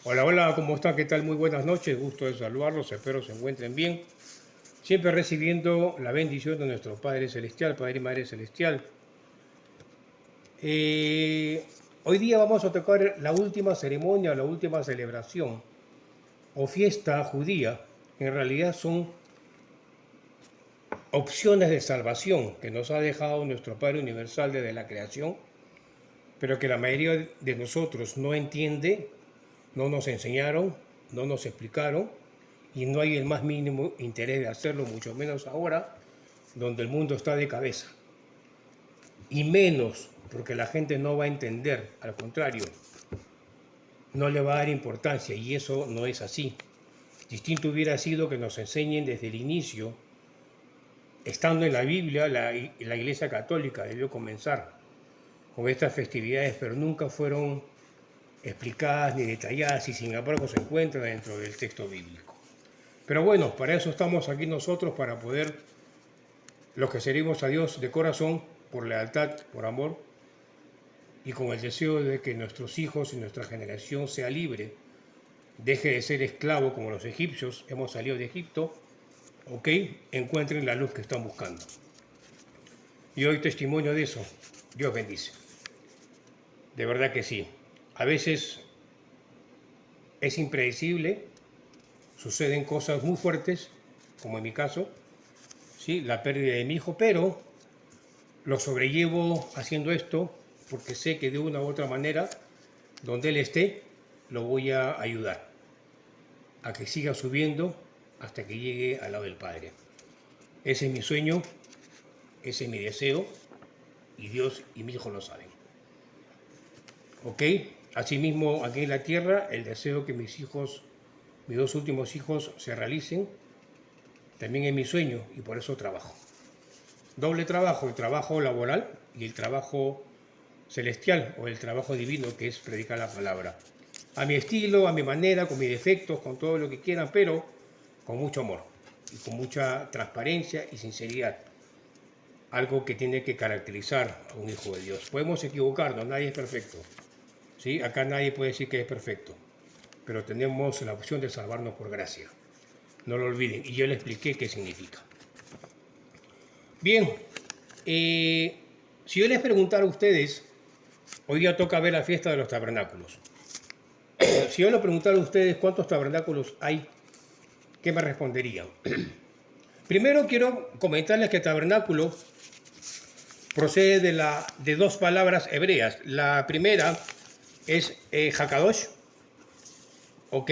Hola, hola, ¿cómo están? ¿Qué tal? Muy buenas noches, gusto de saludarlos, espero se encuentren bien. Siempre recibiendo la bendición de nuestro Padre Celestial, Padre y Madre Celestial. Eh, Hoy día vamos a tocar la última ceremonia, la última celebración o fiesta judía. En realidad son opciones de salvación que nos ha dejado nuestro Padre Universal desde la creación, pero que la mayoría de nosotros no entiende, no nos enseñaron, no nos explicaron y no hay el más mínimo interés de hacerlo, mucho menos ahora, donde el mundo está de cabeza. Y menos porque la gente no va a entender, al contrario, no le va a dar importancia y eso no es así. Distinto hubiera sido que nos enseñen desde el inicio, estando en la Biblia, la Iglesia Católica debió comenzar con estas festividades, pero nunca fueron explicadas ni detalladas y sin embargo se encuentran dentro del texto bíblico. Pero bueno, para eso estamos aquí nosotros, para poder, los que servimos a Dios de corazón, por lealtad, por amor, y con el deseo de que nuestros hijos y nuestra generación sea libre, deje de ser esclavo como los egipcios, hemos salido de Egipto, ok, encuentren la luz que están buscando. Y hoy testimonio de eso, Dios bendice. De verdad que sí. A veces es impredecible, suceden cosas muy fuertes, como en mi caso, ¿sí? La pérdida de mi hijo, pero lo sobrellevo haciendo esto porque sé que de una u otra manera, donde él esté, lo voy a ayudar a que siga subiendo hasta que llegue al lado del Padre. Ese es mi sueño, ese es mi deseo y Dios y mi hijo lo saben. ¿Ok? Asimismo, aquí en la tierra, el deseo que mis hijos, mis dos últimos hijos, se realicen, también es mi sueño y por eso trabajo. Doble trabajo, el trabajo laboral y el trabajo celestial o el trabajo divino, que es predicar la palabra. A mi estilo, a mi manera, con mis defectos, con todo lo que quieran, pero con mucho amor y con mucha transparencia y sinceridad. Algo que tiene que caracterizar a un hijo de Dios. Podemos equivocarnos, nadie es perfecto. ¿Sí? Acá nadie puede decir que es perfecto, pero tenemos la opción de salvarnos por gracia. No lo olviden, y yo les expliqué qué significa. Bien, si yo les preguntara a ustedes, hoy día toca ver la fiesta de los tabernáculos. Si yo les preguntara a ustedes cuántos tabernáculos hay, ¿qué me responderían? Primero quiero comentarles que tabernáculo procede de dos palabras hebreas. La primera es Hakadosh, ¿ok?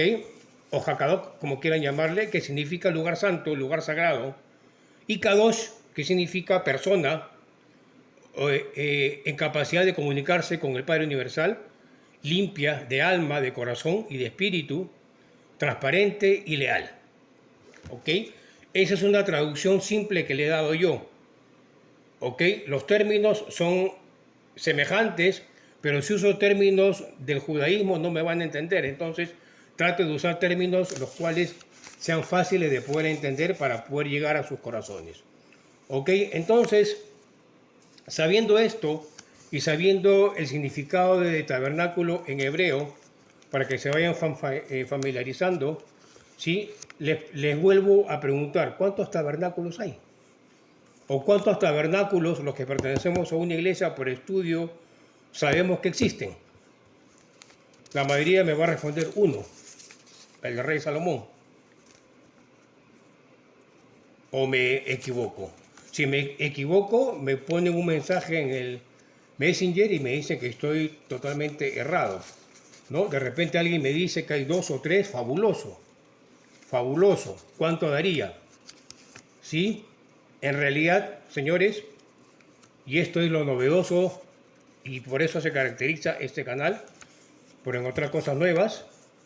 O Hakadok, como quieran llamarle, que significa lugar santo, lugar sagrado. Y Kadosh, que significa persona, en capacidad de comunicarse con el Padre Universal, limpia de alma, de corazón y de espíritu, transparente y leal. ¿Ok? Esa es una traducción simple que le he dado yo. ¿Ok? Los términos son semejantes, pero si uso términos del judaísmo no me van a entender. Entonces, trato de usar términos los cuales sean fáciles de poder entender para poder llegar a sus corazones. ¿Ok? Entonces, sabiendo esto y sabiendo el significado de tabernáculo en hebreo, para que se vayan familiarizando, ¿sí? Les vuelvo a preguntar, ¿cuántos tabernáculos hay? ¿O cuántos tabernáculos los que pertenecemos a una iglesia por estudio sabemos que existen? La mayoría me va a responder uno, el del rey Salomón. ¿O me equivoco? Si me equivoco, me ponen un mensaje en el Messenger y me dicen que estoy totalmente errado, ¿no? De repente alguien me dice que hay dos o tres, fabuloso, fabuloso. ¿Cuánto daría? ¿Sí? En realidad, señores, y esto es lo novedoso y por eso se caracteriza este canal, por encontrar cosas nuevas,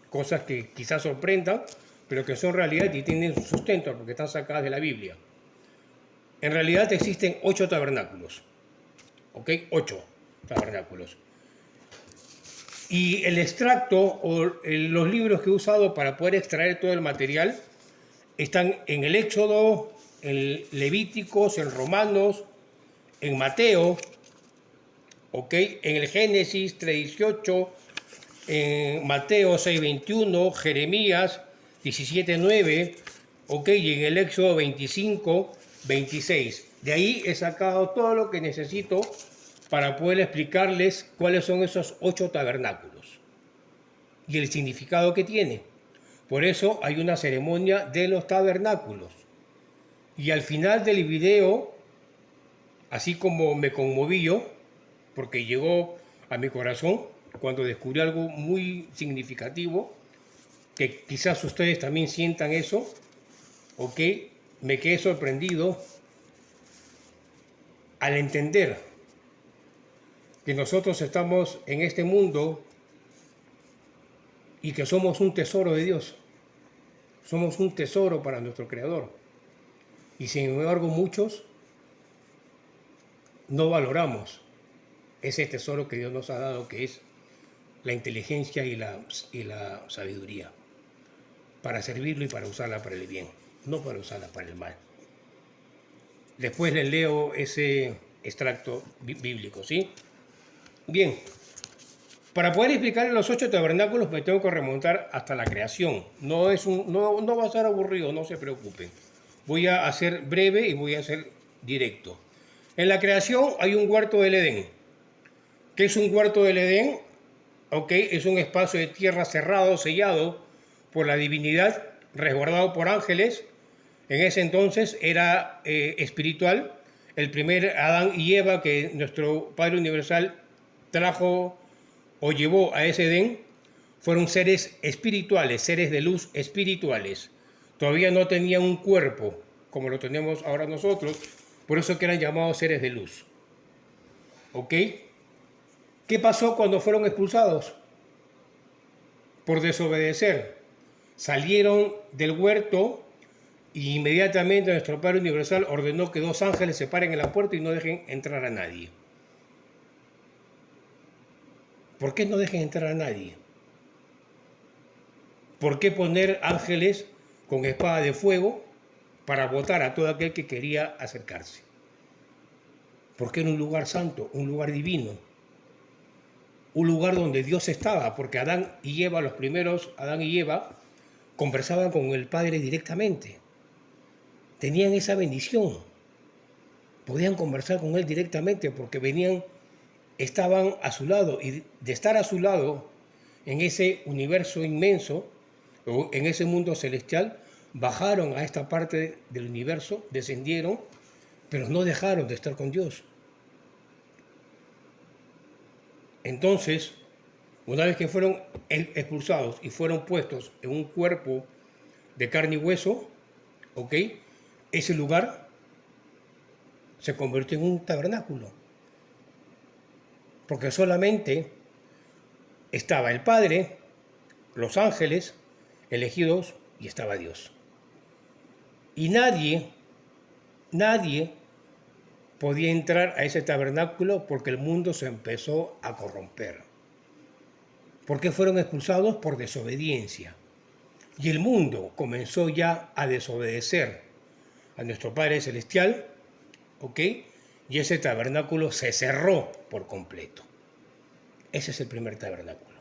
cosas que quizás sorprendan, pero que son realidad y tienen su sustento porque están sacadas de la Biblia. En realidad existen 8 tabernáculos, ¿ok? 8 tabernáculos. Y el extracto o los libros que he usado para poder extraer todo el material están en el Éxodo, en Levíticos, en Romanos, en Mateo, ¿ok? En el Génesis 3:18, en Mateo 6:21, Jeremías 17:9, ok, y en el Éxodo 25:26. De ahí he sacado todo lo que necesito para poder explicarles cuáles son esos 8 tabernáculos y el significado que tiene. Por eso hay una ceremonia de los tabernáculos. Y al final del video, así como me conmoví yo, porque llegó a mi corazón cuando descubrí algo muy significativo, que quizás ustedes también sientan eso, ok, me quedé sorprendido al entender que nosotros estamos en este mundo y que somos un tesoro de Dios, somos un tesoro para nuestro Creador. Y sin embargo muchos no valoramos ese tesoro que Dios nos ha dado, que es la inteligencia y la sabiduría, para servirlo y para usarla para el bien, no para usarla para el mal. Después les leo ese extracto bíblico, ¿sí? Bien, para poder explicar los 8 tabernáculos me tengo que remontar hasta la creación. No va a ser aburrido, no se preocupen. Voy a hacer breve y voy a hacer directo. En la creación hay un huerto del Edén. ¿Qué es un huerto del Edén? Ok, es un espacio de tierra cerrado, sellado por la divinidad, resguardado por ángeles. En ese entonces era espiritual. El primer Adán y Eva que nuestro Padre Universal trajo o llevó a ese Edén fueron seres espirituales, seres de luz espirituales. Todavía no tenían un cuerpo como lo tenemos ahora nosotros, por eso que eran llamados seres de luz. ¿Ok? ¿Qué pasó cuando fueron expulsados? Por desobedecer. Salieron del huerto y inmediatamente nuestro Padre Universal ordenó que 2 ángeles se paren en la puerta y no dejen entrar a nadie. ¿Por qué no dejen entrar a nadie? ¿Por qué poner ángeles con espada de fuego para botar a todo aquel que quería acercarse? Porque era un lugar santo, un lugar divino, un lugar donde Dios estaba, porque Adán y Eva, los primeros Adán y Eva, conversaban con el Padre directamente. Tenían esa bendición. Podían conversar con Él directamente porque estaban a su lado, y de estar a su lado en ese universo inmenso, o en ese mundo celestial, bajaron a esta parte del universo, descendieron, pero no dejaron de estar con Dios. Entonces, una vez que fueron expulsados y fueron puestos en un cuerpo de carne y hueso, ¿ok? Ese lugar se convirtió en un tabernáculo. Porque solamente estaba el Padre, los ángeles elegidos y estaba Dios. Y nadie podía entrar a ese tabernáculo porque el mundo se empezó a corromper. ¿Por qué fueron expulsados? Por desobediencia. Y el mundo comenzó ya a desobedecer a nuestro Padre Celestial, ¿ok? Y ese tabernáculo se cerró por completo. Ese es el primer tabernáculo.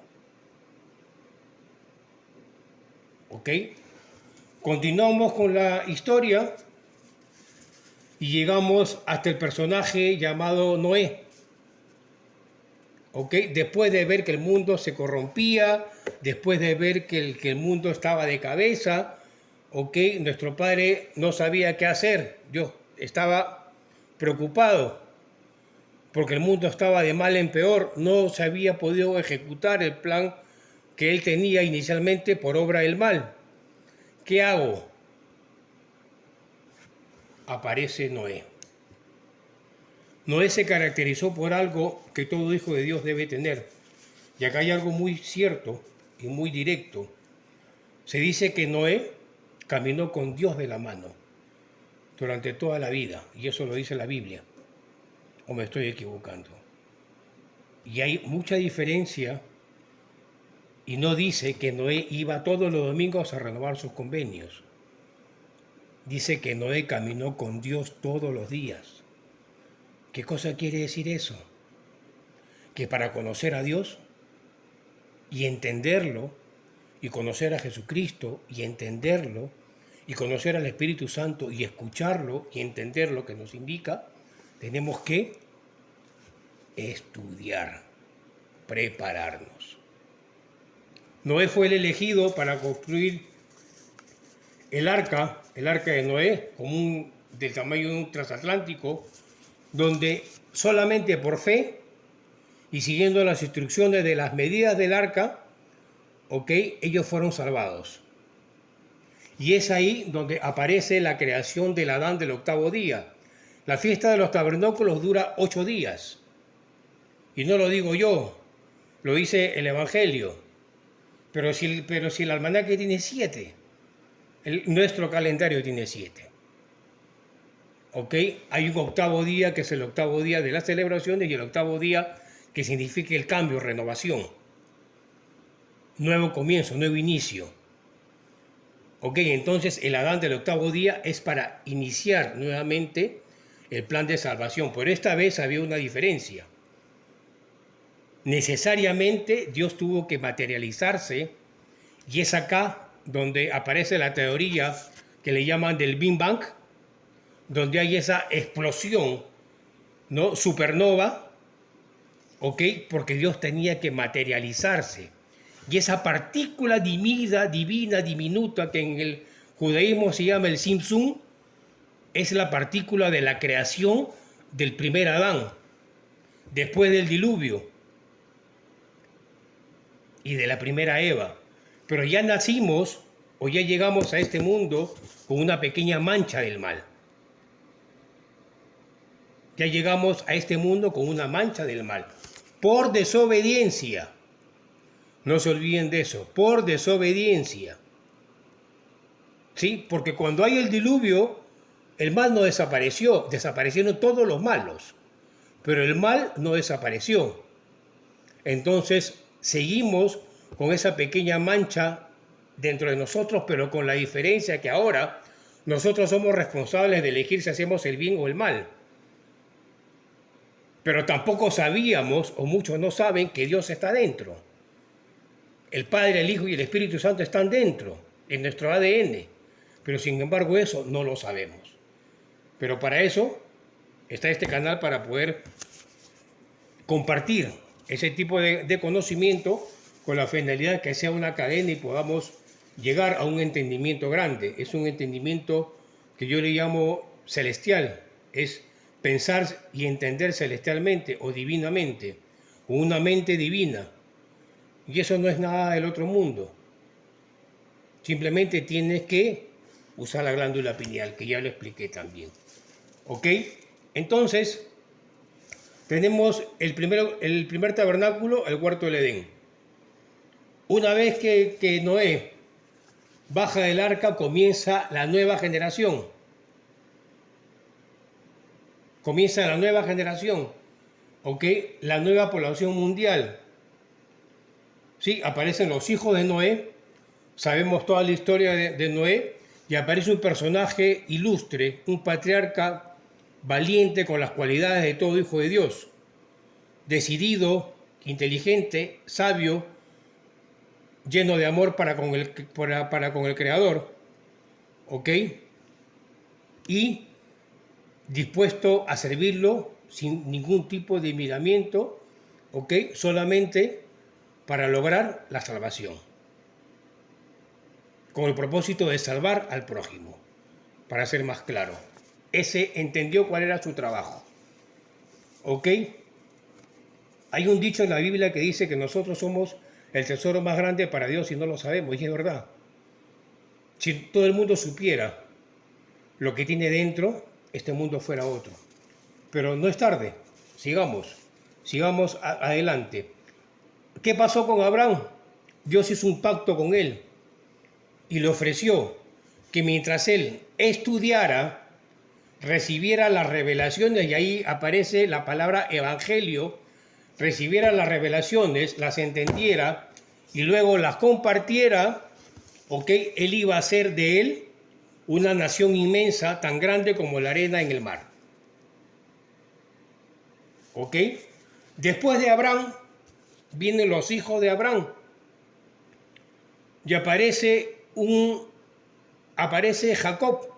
¿Ok? Continuamos con la historia y llegamos hasta el personaje llamado Noé. ¿Ok? Después de ver que el mundo se corrompía, después de ver que el mundo estaba de cabeza, ¿ok? Nuestro padre no sabía qué hacer. Yo estaba preocupado porque el mundo estaba de mal en peor. No se había podido ejecutar el plan que él tenía inicialmente por obra del mal. ¿Qué hago? Aparece Noé. Noé se caracterizó por algo que todo hijo de Dios debe tener. Y acá hay algo muy cierto y muy directo. Se dice que Noé caminó con Dios de la mano durante toda la vida. Y eso lo dice la Biblia. ¿O me estoy equivocando? Y hay mucha diferencia. Y no dice que Noé iba todos los domingos a renovar sus convenios. Dice que Noé caminó con Dios todos los días. ¿Qué cosa quiere decir eso? Que para conocer a Dios y entenderlo, y conocer a Jesucristo y entenderlo, y conocer al Espíritu Santo y escucharlo y entender lo que nos indica, tenemos que estudiar, prepararnos. Noé fue el elegido para construir el arca de Noé, del tamaño de un transatlántico, donde solamente por fe y siguiendo las instrucciones de las medidas del arca, ellos fueron salvados. Y es ahí donde aparece la creación del Adán del octavo día. La fiesta de los tabernáculos dura 8 días. Y no lo digo yo, lo dice el Evangelio. Pero si el almanaque tiene 7, nuestro calendario tiene 7. Hay un octavo día que es el octavo día de las celebraciones y el octavo día que significa el cambio, renovación. Nuevo comienzo, nuevo inicio. Entonces el Adán del octavo día es para iniciar nuevamente el plan de salvación. Pero esta vez había una diferencia. Necesariamente Dios tuvo que materializarse, y es acá donde aparece la teoría que le llaman del Big Bang, donde hay esa explosión, ¿no? Supernova, porque Dios tenía que materializarse. Y esa partícula divina, diminuta, que en el judaísmo se llama el Simsum, es la partícula de la creación del primer Adán, después del diluvio y de la primera Eva. Pero ya nacimos o ya llegamos a este mundo con una pequeña mancha del mal. Ya llegamos a este mundo con una mancha del mal. Por desobediencia. No se olviden de eso. Por desobediencia. ¿Sí? Porque cuando hay el diluvio, el mal no desapareció. Desaparecieron todos los malos. Pero el mal no desapareció. Entonces, seguimos con esa pequeña mancha dentro de nosotros, pero con la diferencia que ahora nosotros somos responsables de elegir si hacemos el bien o el mal. Pero tampoco sabíamos, o muchos no saben, que Dios está dentro. El Padre, el Hijo y el Espíritu Santo están dentro, en nuestro ADN. Pero sin embargo eso no lo sabemos. Pero para eso está este canal, para poder compartir ese tipo de conocimiento con la finalidad que sea una cadena y podamos llegar a un entendimiento grande. Es un entendimiento que yo le llamo celestial. Es pensar y entender celestialmente o divinamente, con una mente divina. Y eso no es nada del otro mundo. Simplemente tienes que usar la glándula pineal, que ya lo expliqué también. Entonces, tenemos el primer tabernáculo, el huerto del Edén. Una vez que Noé baja del arca, comienza la nueva generación. Comienza la nueva generación, la nueva población mundial. Sí, aparecen los hijos de Noé, sabemos toda la historia de Noé, y aparece un personaje ilustre, un patriarca valiente con las cualidades de todo hijo de Dios, decidido, inteligente, sabio, lleno de amor para con el Creador, y dispuesto a servirlo sin ningún tipo de miramiento, solamente para lograr la salvación, con el propósito de salvar al prójimo, para ser más claro. Ese entendió cuál era su trabajo. Hay un dicho en la Biblia que dice que nosotros somos el tesoro más grande para Dios y no lo sabemos, y es verdad. Si todo el mundo supiera lo que tiene dentro, este mundo fuera otro. Pero no es tarde, sigamos adelante. ¿Qué pasó con Abraham? Dios hizo un pacto con él y le ofreció que mientras él estudiara, recibiera las revelaciones, y ahí aparece la palabra evangelio, recibiera las revelaciones, las entendiera y luego las compartiera, él iba a hacer de él una nación inmensa, tan grande como la arena en el mar. Después de Abraham vienen los hijos de Abraham, y aparece Jacob.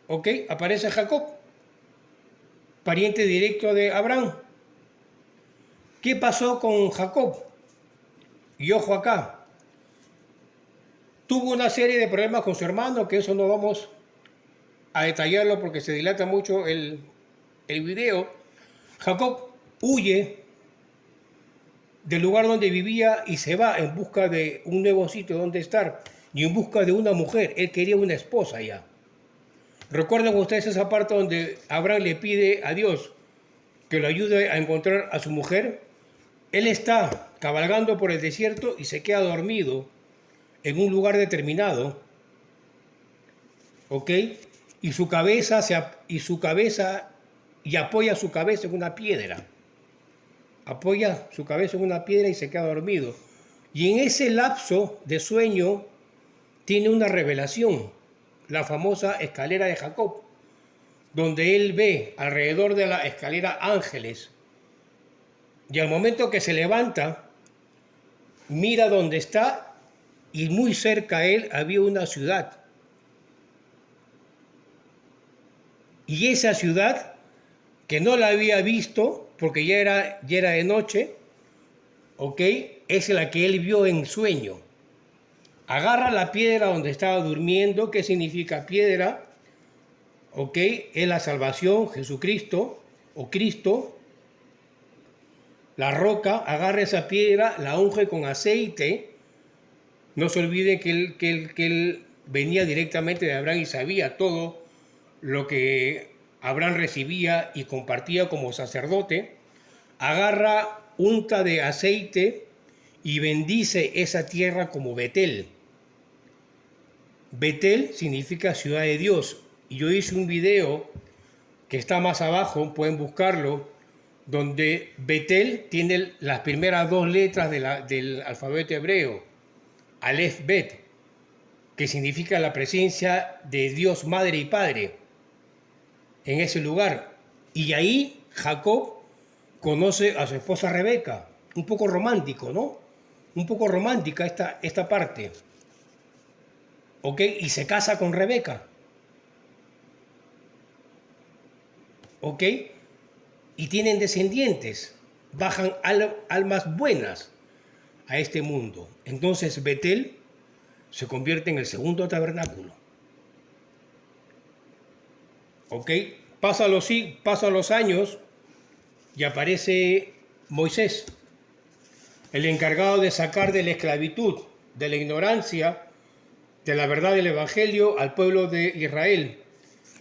¿Ok? Aparece Jacob, pariente directo de Abraham. ¿Qué pasó con Jacob? Y ojo acá, tuvo una serie de problemas con su hermano, que eso no vamos a detallarlo porque se dilata mucho el video. Jacob huye del lugar donde vivía y se va en busca de un nuevo sitio donde estar y en busca de una mujer. Él quería una esposa ya. ¿Recuerdan ustedes esa parte donde Abraham le pide a Dios que lo ayude a encontrar a su mujer? Él está cabalgando por el desierto y se queda dormido en un lugar determinado, ¿ok? Y apoya su cabeza en una piedra. Apoya su cabeza en una piedra y se queda dormido. Y en ese lapso de sueño tiene una revelación, la famosa escalera de Jacob, donde él ve alrededor de la escalera ángeles. Y al momento que se levanta, mira dónde está y muy cerca a él había una ciudad. Y esa ciudad, que no la había visto porque ya era de noche, ¿ok? Es la que él vio en sueño. Agarra la piedra donde estaba durmiendo. ¿Qué significa piedra? ¿Ok? Es la salvación, Jesucristo o Cristo. La roca, agarra esa piedra, la unge con aceite. No se olviden que él venía directamente de Abraham y sabía todo lo que Abraham recibía y compartía como sacerdote. Agarra unta de aceite y bendice esa tierra como Betel. Betel significa ciudad de Dios. Y yo hice un video que está más abajo, pueden buscarlo, donde Betel tiene las primeras dos letras del alfabeto hebreo, Aleph Bet, que significa la presencia de Dios Madre y Padre en ese lugar. Y ahí Jacob conoce a su esposa Rebeca. Un poco romántico, ¿no? Un poco romántica esta parte. ¿Ok? Y se casa con Rebeca. ¿Ok? Y tienen descendientes. Bajan almas buenas a este mundo. Entonces Betel se convierte en el segundo tabernáculo. ¿Ok? Pasan los años y aparece Moisés, el encargado de sacar de la esclavitud, de la ignorancia, de la verdad del Evangelio al pueblo de Israel.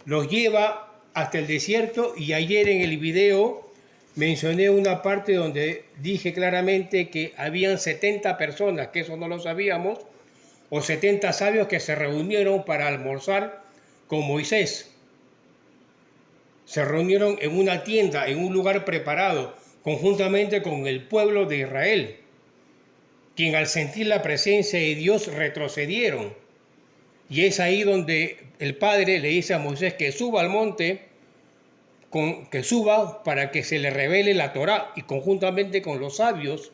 Los lleva hasta el desierto y ayer en el video mencioné una parte donde dije claramente que habían 70 personas, que eso no lo sabíamos, o 70 sabios que se reunieron para almorzar con Moisés. Se reunieron en una tienda, en un lugar preparado, conjuntamente con el pueblo de Israel, quien al sentir la presencia de Dios retrocedieron. Y es ahí donde el Padre le dice a Moisés que suba al monte, que suba para que se le revele la Torá, y conjuntamente con los sabios,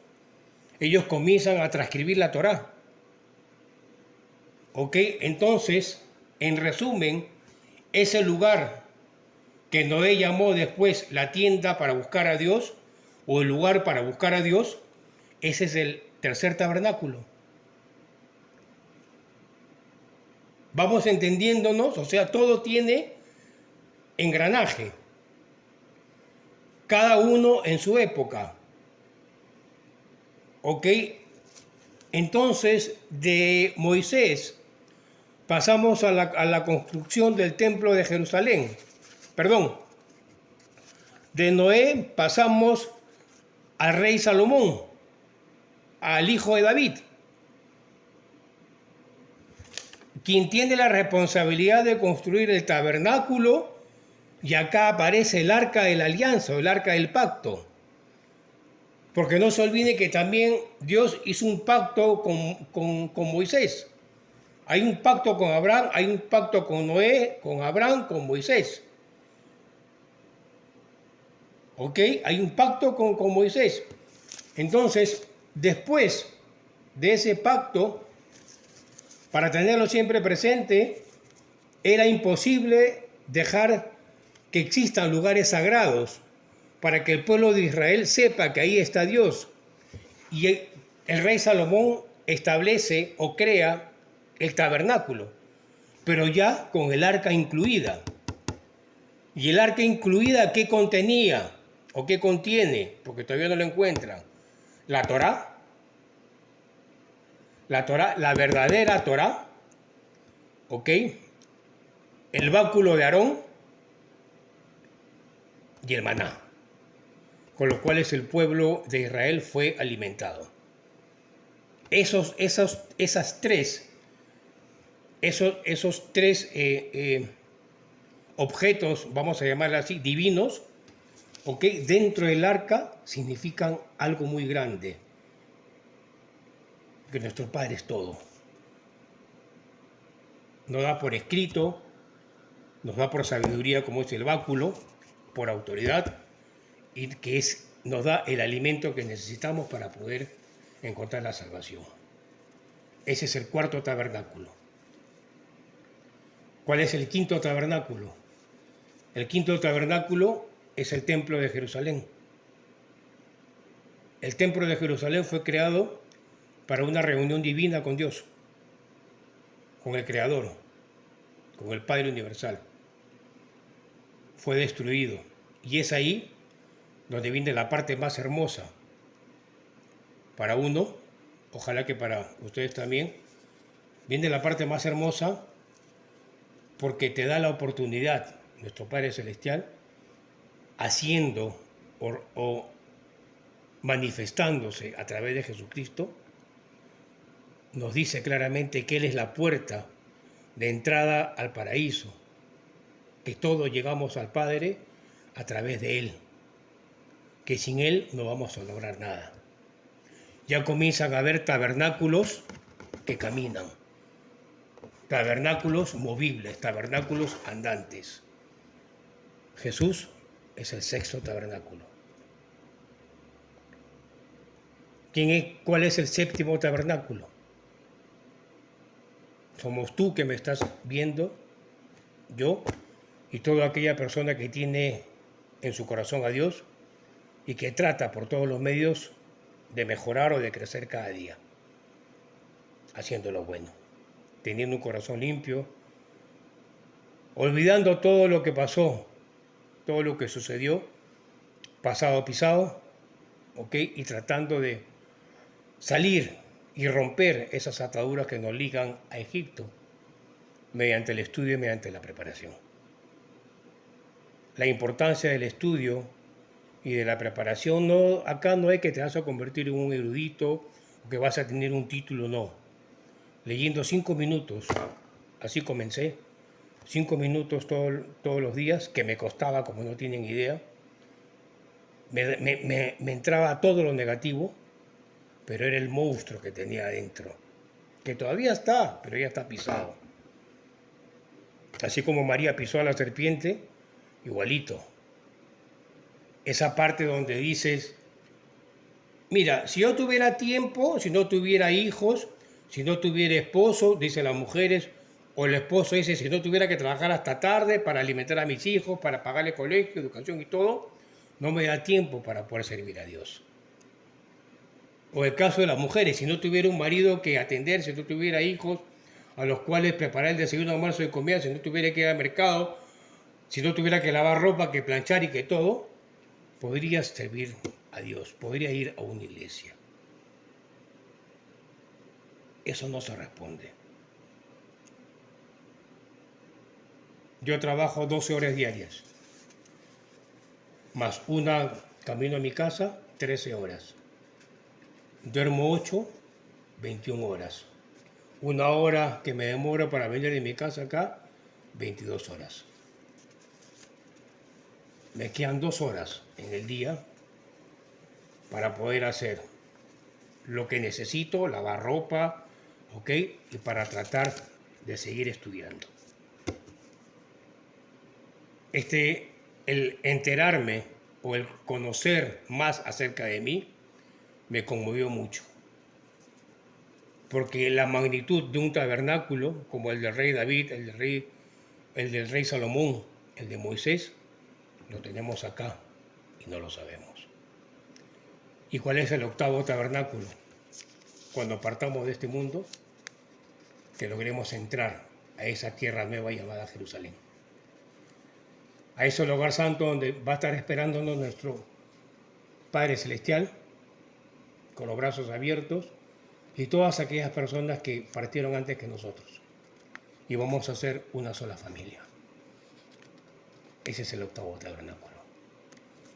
ellos comienzan a transcribir la Torá. ¿Ok? Entonces, en resumen, ese lugar que Noé llamó después la tienda para buscar a Dios, o el lugar para buscar a Dios, ese es el tercer tabernáculo. Vamos entendiéndonos, o sea, todo tiene engranaje, cada uno en su época. ¿Ok? Entonces, de Moisés pasamos a la construcción del templo de Jerusalén. Perdón, de Noé pasamos al rey Salomón, al hijo de David, quien tiene la responsabilidad de construir el tabernáculo, y acá aparece el arca de la alianza, el arca del pacto. Porque no se olvide que también Dios hizo un pacto con Moisés. Hay un pacto con Abraham, hay un pacto con Noé, con Abraham, con Moisés. ¿Ok? Hay un pacto con Moisés. Entonces, Después de ese pacto, para tenerlo siempre presente, era imposible dejar que existan lugares sagrados para que el pueblo de Israel sepa que ahí está Dios. Y el rey Salomón establece o crea el tabernáculo, pero ya con el arca incluida. ¿Y el arca incluida qué contenía o qué contiene? Porque todavía no lo encuentran. La Torá, la verdadera Torá, ¿ok? El báculo de Aarón y el maná, con los cuales el pueblo de Israel fue alimentado. Esos tres objetos, vamos a llamarlos así, divinos, ¿ok? Dentro del arca significan algo muy grande, que nuestro Padre es todo. Nos da por escrito, nos da por sabiduría, como es el báculo, por autoridad, y que nos da el alimento que necesitamos para poder encontrar la salvación. Ese es el cuarto tabernáculo. ¿Cuál es el quinto tabernáculo? El quinto tabernáculo es el templo de Jerusalén. El templo de Jerusalén fue creado para una reunión divina con Dios, con el Creador, con el Padre Universal. Fue destruido. Y es ahí donde viene la parte más hermosa. Para uno, ojalá que para ustedes también, viene la parte más hermosa porque te da la oportunidad, nuestro Padre Celestial, haciendo o manifestándose a través de Jesucristo, nos dice claramente que Él es la puerta de entrada al paraíso, que todos llegamos al Padre a través de Él, que sin Él no vamos a lograr nada. Ya comienzan a haber tabernáculos que caminan, tabernáculos movibles, tabernáculos andantes. Jesús es el sexto tabernáculo. ¿Cuál es el séptimo tabernáculo? Somos tú que me estás viendo, yo, y toda aquella persona que tiene en su corazón a Dios y que trata por todos los medios de mejorar o de crecer cada día, haciendo lo bueno, teniendo un corazón limpio, olvidando todo lo que pasó, todo lo que sucedió, pasado pisado, ¿ok? Y tratando de salir y romper esas ataduras que nos ligan a Egipto mediante el estudio y mediante la preparación. La importancia del estudio y de la preparación, acá no es que te vas a convertir en un erudito o que vas a tener un título, no. Leyendo 5 minutos, así comencé, 5 minutos todos los días, que me costaba, como no tienen idea, me entraba todo lo negativo, pero era el monstruo que tenía adentro, que todavía está, pero ya está pisado. Así como María pisó a la serpiente, igualito. Esa parte donde dices, mira, si yo tuviera tiempo, si no tuviera hijos, si no tuviera esposo, dicen las mujeres, o el esposo dice, si no tuviera que trabajar hasta tarde para alimentar a mis hijos, para pagarle colegio, educación y todo, no me da tiempo para poder servir a Dios. O el caso de las mujeres, si no tuviera un marido que atender, si no tuviera hijos a los cuales preparar el desayuno, almuerzo y comida, si no tuviera que ir al mercado, si no tuviera que lavar ropa, que planchar y que todo, podría servir a Dios, podría ir a una iglesia. Eso no se responde. Yo trabajo 12 horas diarias, más una camino a mi casa, 13 horas. Duermo 8, 21 horas. Una hora que me demoro para venir de mi casa acá, 22 horas. Me quedan 2 horas en el día para poder hacer lo que necesito, lavar ropa, ¿ok? Y para tratar de seguir estudiando. El enterarme o el conocer más acerca de mí me conmovió mucho. Porque la magnitud de un tabernáculo, como el del rey David, el del rey Salomón, el de Moisés, lo tenemos acá y no lo sabemos. ¿Y cuál es el octavo tabernáculo? Cuando partamos de este mundo, que logremos entrar a esa tierra nueva llamada Jerusalén. A ese lugar santo donde va a estar esperándonos nuestro Padre Celestial, con los brazos abiertos, y todas aquellas personas que partieron antes que nosotros. Y vamos a ser una sola familia. Ese es el octavo tabernáculo.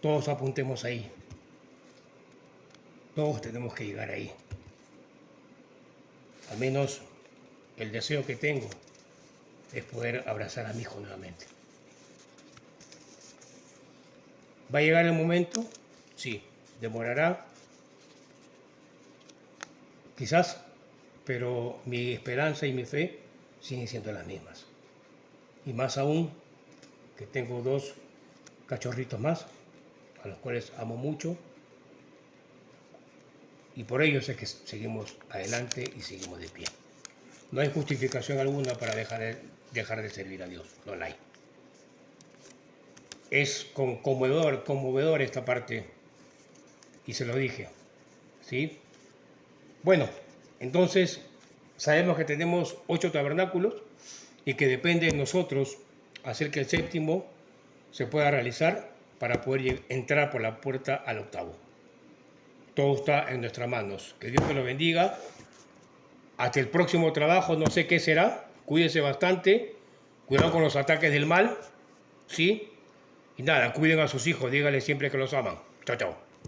Todos apuntemos ahí. Todos tenemos que llegar ahí. Al menos el deseo que tengo es poder abrazar a mi hijo nuevamente. ¿Va a llegar el momento? Sí. ¿Demorará? Quizás, pero mi esperanza y mi fe siguen siendo las mismas. Y más aún que tengo 2 cachorritos más, a los cuales amo mucho, y por ello sé que seguimos adelante y seguimos de pie. No hay justificación alguna para dejar de servir a Dios, no la hay. Es conmovedor esta parte, y se lo dije, ¿sí? Bueno, entonces sabemos que tenemos 8 tabernáculos y que depende de nosotros hacer que el séptimo se pueda realizar para poder entrar por la puerta al octavo. Todo está en nuestras manos. Que Dios te lo bendiga. Hasta el próximo trabajo, no sé qué será. Cuídense bastante. Cuidado con los ataques del mal. ¿Sí? Y nada, cuiden a sus hijos. Díganles siempre que los aman. Chao, chao.